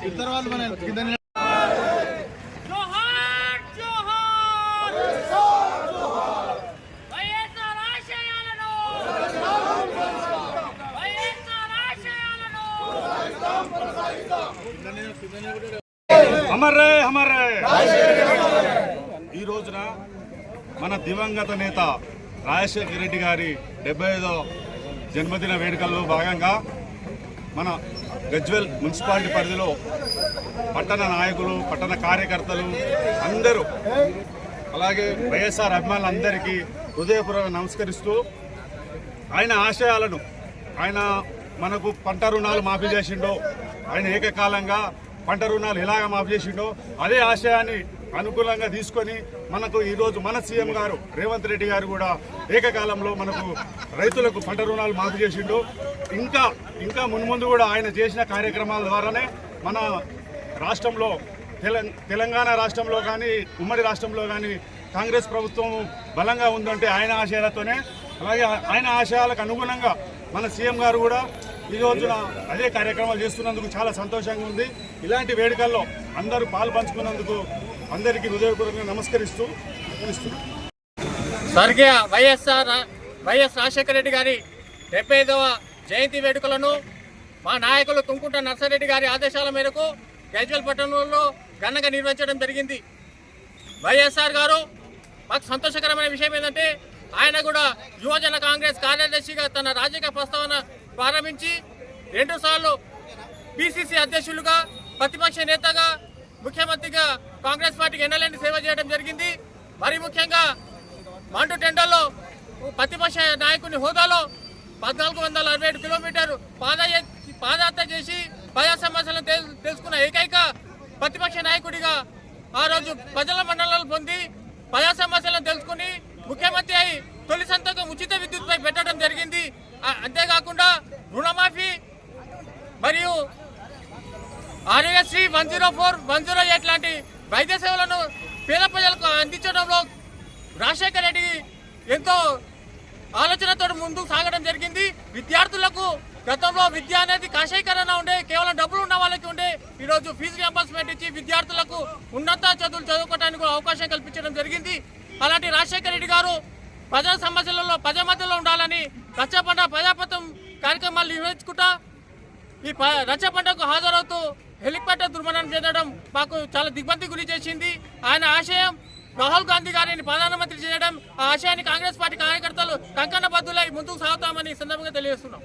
ఇద్దరు వాళ్ళు మన కింద ఈ రోజున మన దివంగత నేత రాజశేఖర రెడ్డి గారి 75వ జన్మదిన వేడుకల్లో భాగంగా మన గజ్వేల్ మున్సిపాలిటీ పరిధిలో పట్టణ నాయకులు, పట్టణ కార్యకర్తలు అందరూ, అలాగే వైఎస్ఆర్ అభిమానులందరికీ హృదయపూర్వకంగా నమస్కరిస్తూ ఆయన ఆశయాలను, ఆయన మనకు పంట రుణాలు మాఫీ చేసిండో, ఆయన ఏకకాలంగా పంట రుణాలు ఎలాగ మాఫీ చేసిండో అదే ఆశయాన్ని అనుకూలంగా తీసుకొని మనకు ఈరోజు మన సీఎం గారు రేవంత్ రెడ్డి గారు కూడా ఏకకాలంలో మనకు రైతులకు పంట రుణాలు మాఫీ చేసిండు. ఇంకా మున్ముందు కూడా ఆయన చేసిన కార్యక్రమాల ద్వారానే మన రాష్ట్రంలో తెలంగాణ రాష్ట్రంలో కానీ ఉమ్మడి రాష్ట్రంలో కానీ కాంగ్రెస్ ప్రభుత్వం బలంగా ఉందంటే ఆయన ఆశయాలతోనే. అలాగే ఆయన ఆశయాలకు అనుగుణంగా మన సీఎం గారు కూడా ఈ రోజున అదే కార్యక్రమాలు చేస్తున్నందుకు చాలా సంతోషంగా ఉంది. ఇలాంటి వేడుకల్లో అందరూ పాలు పంచుకున్నందుకు అందరికీ హృదయపూర్వకంగా నమస్కరిస్తూ స్వర్గీయ వైఎస్ రాజశేఖర రెడ్డి గారి 75వ జయంతి వేడుకలను మా నాయకులు తుంకుంట నర్సారెడ్డి గారి ఆదేశాల మేరకు గజ్వేల్ పట్టణంలో ఘనంగా నిర్వహించడం జరిగింది. వైఎస్ఆర్ గారు మాకు సంతోషకరమైన విషయం ఏంటంటే ఆయన కూడా యువజన కాంగ్రెస్ కార్యదర్శిగా తన రాజకీయ ప్రస్తావన ప్రారంభించి 2 సార్లు పిసిసి అధ్యక్షులుగా, ప్రతిపక్ష నేతగా, ముఖ్యమంత్రిగా కాంగ్రెస్ పార్టీకి ఎన్నలేని సేవ చేయడం జరిగింది. మరి ముఖ్యంగా మంటు టెండర్లో ప్రతిపక్ష నాయకుని హోదాలో 1467 కిలోమీటర్లు పాదయాత్ర చేసి ప్రజా సమస్యలను తెలుసుకున్న ఏకైక ప్రతిపక్ష నాయకుడిగా ఆ రోజు ప్రజల మండలాలు పొంది ప్రజా సమస్యలను తెలుసుకుని ముఖ్యమంత్రి అయి తొలి సంతకం ఉచిత విద్యుత్పై పెట్టడం జరిగింది. అంతేకాకుండా రుణమాఫీ మరియు ఆరోగ్యశ్రీ 104, 108 లాంటి వైద్య సేవలను పేద ప్రజలకు అందించడంలో రాజశేఖర రెడ్డి ఎంతో ఆలోచనతో ముందుకు సాగడం జరిగింది. విద్యార్థులకు గతంలో విద్య అనేది కాషాయకరణ ఉండే, కేవలం డబ్బులు ఉన్న వాళ్ళకి ఉండే. ఈరోజు ఫీజు రియంబర్స్మెంట్ ఇచ్చి విద్యార్థులకు ఉన్నత చదువులు చదువుకోవడానికి అవకాశం కల్పించడం జరిగింది. అలాంటి రాజశేఖర రెడ్డి గారు ప్రజా సమస్యలలో ప్రజల మధ్యలో ఉండాలని రచ్చబండ ప్రజాపథం కార్యక్రమాలు నిర్వహించుకుంటా ఈ రచ్చబండకు హాజరవుతూ హెలికాప్టర్ దుర్మరణం చెందడం మాకు చాలా దిగ్భ్రాంతి గురి చేసింది. ఆయన ఆశయం రాహుల్ గాంధీ గారిని ప్రధానమంత్రి చేయడం, ఆ ఆశయాన్ని కాంగ్రెస్ పార్టీ కార్యకర్తలు కంకణ బద్దులై ముందుకు సాగుతామని సందర్భంగా తెలియజేస్తున్నాం.